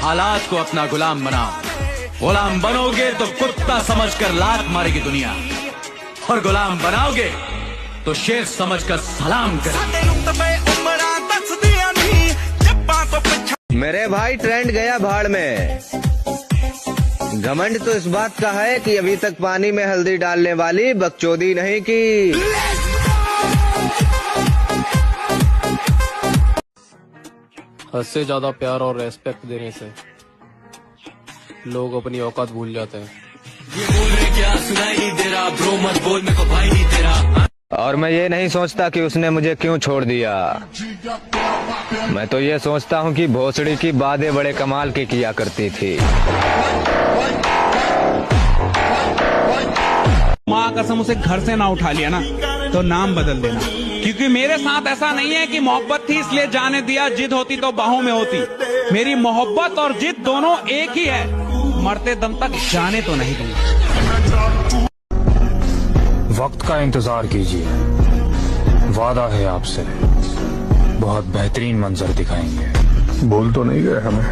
हालात को अपना गुलाम बनाओ। गुलाम बनोगे तो कुत्ता समझकर लात मारेगी दुनिया, और गुलाम बनाओगे तो शेर समझकर सलाम करेगी। मेरे भाई ट्रेंड गया भाड़ में। घमंड तो इस बात का है कि अभी तक पानी में हल्दी डालने वाली बकचोदी नहीं की। हद से ज्यादा प्यार और रेस्पेक्ट देने से लोग अपनी औकात भूल जाते हैं। ये बोल रहे क्या सुनाई नहीं दे रहा, ब्रो मत बोल मेरे को भाई नहीं तेरा। और मैं ये नहीं सोचता कि उसने मुझे क्यों छोड़ दिया। मैं तो ये सोचता हूँ कि भोसड़ी की बातें बड़े कमाल की किया करती थी। माँ कसम उसे घर से ना उठा लिया ना तो नाम बदल देना, क्योंकि मेरे साथ ऐसा नहीं है कि मोहब्बत थी इसलिए जाने दिया, जिद होती तो बाहों में होती। मेरी मोहब्बत और जिद दोनों एक ही है, मरते दम तक जाने तो नहीं दूंगा। वक्त का इंतजार कीजिए, वादा है आपसे बहुत बेहतरीन मंजर दिखाएंगे। बोल तो नहीं गए हमें।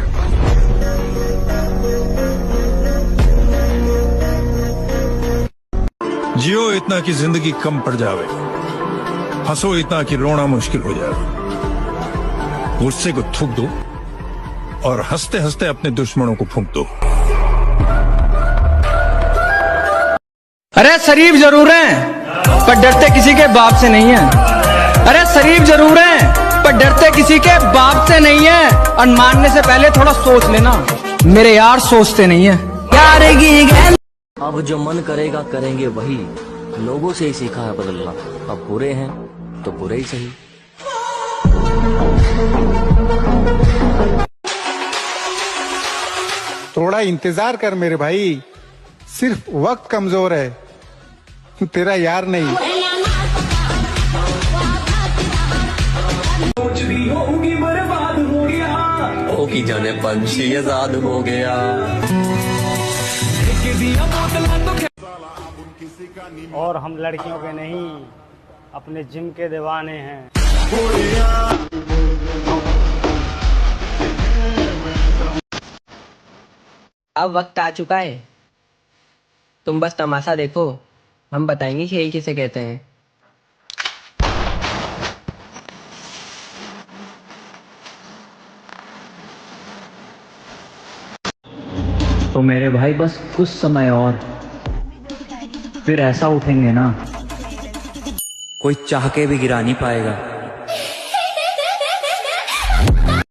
जियो इतना कि जिंदगी कम पड़ जावे, हंसो इतना कि रोना मुश्किल हो जाए। गुस्से को थूक दो और हंसते हंसते अपने दुश्मनों को फूंक दो। अरे शरीफ जरूर हैं पर डरते किसी के बाप से नहीं है। अरे शरीफ जरूर हैं पर डरते किसी के बाप से नहीं है। और मानने से पहले थोड़ा सोच लेना, मेरे यार सोचते नहीं है। अब जो मन करेगा करेंगे वही, लोगों से ही सीखा है बदलना। अब बुरे हैं तो बुरे ही सही। थोड़ा इंतजार कर मेरे भाई, सिर्फ वक्त कमजोर है, तेरा यार नहीं। ओ की जाने पंछी आजाद हो गया। और हम लड़कियों के नहीं अपने जिम के दीवाने हैं। अब वक्त आ चुका है, तुम बस तमाशा देखो, हम बताएंगे खेल किसे कहते हैं। तो मेरे भाई बस कुछ समय और, फिर ऐसा उठेंगे ना कोई चाह के भी गिरा नहीं पाएगा।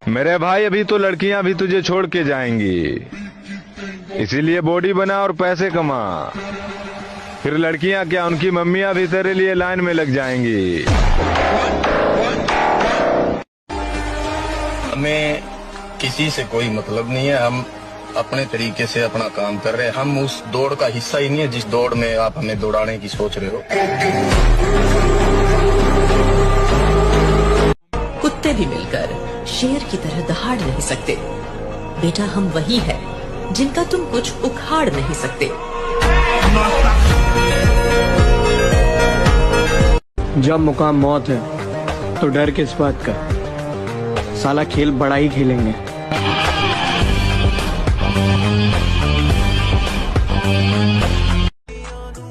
मेरे भाई अभी तो लड़कियां भी तुझे छोड़ के जाएंगी, इसीलिए बॉडी बना और पैसे कमा। फिर लड़कियां क्या, उनकी मम्मियां भी तेरे लिए लाइन में लग जाएंगी। हमें किसी से कोई मतलब नहीं है, हम अपने तरीके से अपना काम कर रहे हैं। हम उस दौड़ का हिस्सा ही नहीं है जिस दौड़ में आप हमें दौड़ाने की सोच रहे हो। कुत्ते भी मिलकर शेर की तरह दहाड़ नहीं सकते। बेटा हम वही है जिनका तुम कुछ उखाड़ नहीं सकते। जब मुकाम मौत है तो डर किस बात का, साला खेल बड़ा ही खेलेंगे।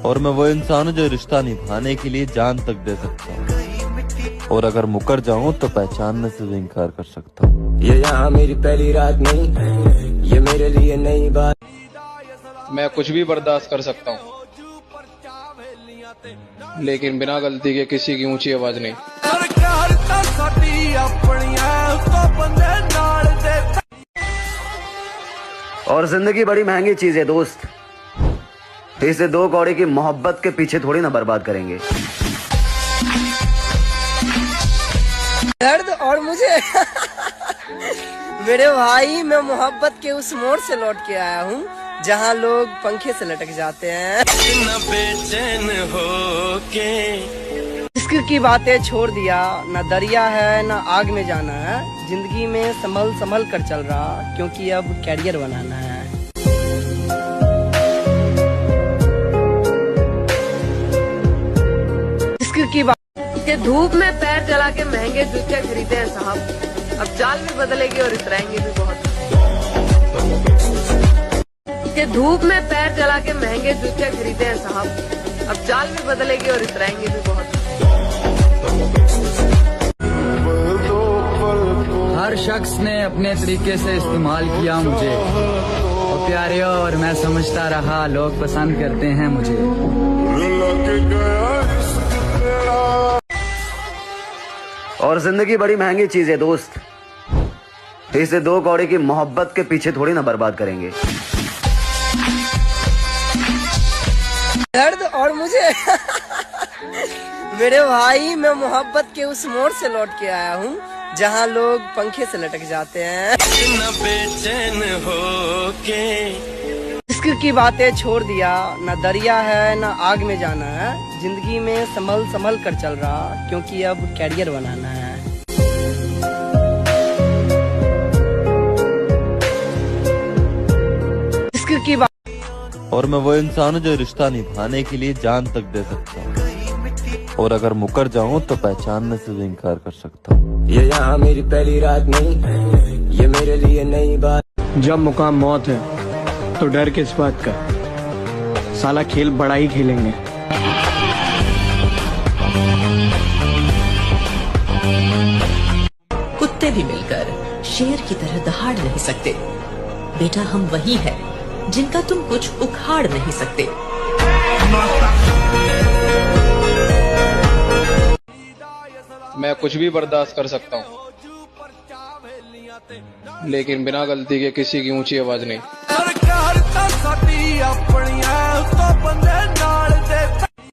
और मैं वो इंसान हूँ जो रिश्ता निभाने के लिए जान तक दे सकता हूँ, और अगर मुकर जाऊँ तो पहचानने से भी इनकार कर सकता हूँ। ये यहाँ मेरी पहली रात नहीं, ये मेरे लिए नई बात। मैं कुछ भी बर्दाश्त कर सकता हूँ, लेकिन बिना गलती के किसी की ऊंची आवाज नहीं। और जिंदगी बड़ी महंगी चीज है दोस्त, इसे दो कौड़े की मोहब्बत के पीछे थोड़ी ना बर्बाद करेंगे। दर्द और मुझे मेरे भाई, मैं मोहब्बत के उस मोड़ से लौट के आया हूँ जहाँ लोग पंखे से लटक जाते हैं। बेचैन हो के इश्क की बातें छोड़ दिया, न दरिया है न आग में जाना है। जिंदगी में संभल संभल कर चल रहा, क्योंकि अब कैरियर बनाना है। कि धूप में पैर जला के महंगे जूते खरीदे हैं साहब, अब चाल भी बदलेगी और इतराएंगे भी बहुत। कि धूप में पैर जला के महंगे जूते खरीदे हैं साहब, अब चाल भी बदलेगी और इतराएंगे भी बहुत। हर शख्स ने अपने तरीके से इस्तेमाल किया मुझे, और प्यारे और मैं समझता रहा लोग पसंद करते हैं मुझे। और जिंदगी बड़ी महंगी चीज है दोस्त, इसे दो कौड़ी की मोहब्बत के पीछे थोड़ी ना बर्बाद करेंगे। दर्द और मुझे मेरे भाई, मैं मोहब्बत के उस मोड़ से लौट के आया हूँ जहाँ लोग पंखे से लटक जाते हैं। बेचैन हो के इश्क की बातें छोड़ दिया, ना दरिया है ना आग में जाना है, जिंदगी में संभल संभल कर चल रहा, क्योंकि अब कैरियर बनाना है। इश्क की बात। और मैं वो इंसान हूँ जो रिश्ता निभाने के लिए जान तक दे सकता हूँ, और अगर मुकर जाऊँ तो पहचानने से भी इनकार कर सकता हूँ। ये यहाँ मेरी पहली रात नहीं, ये मेरे लिए नई बात। जब मुकाम मौत है तो डर किस बात का, साला खेल बड़ा ही खेलेंगे। कुत्ते भी मिलकर शेर की तरह दहाड़ नहीं सकते। बेटा हम वही है जिनका तुम कुछ उखाड़ नहीं सकते। मैं कुछ भी बर्दाश्त कर सकता हूँ, लेकिन बिना गलती के किसी की ऊंची आवाज नहीं।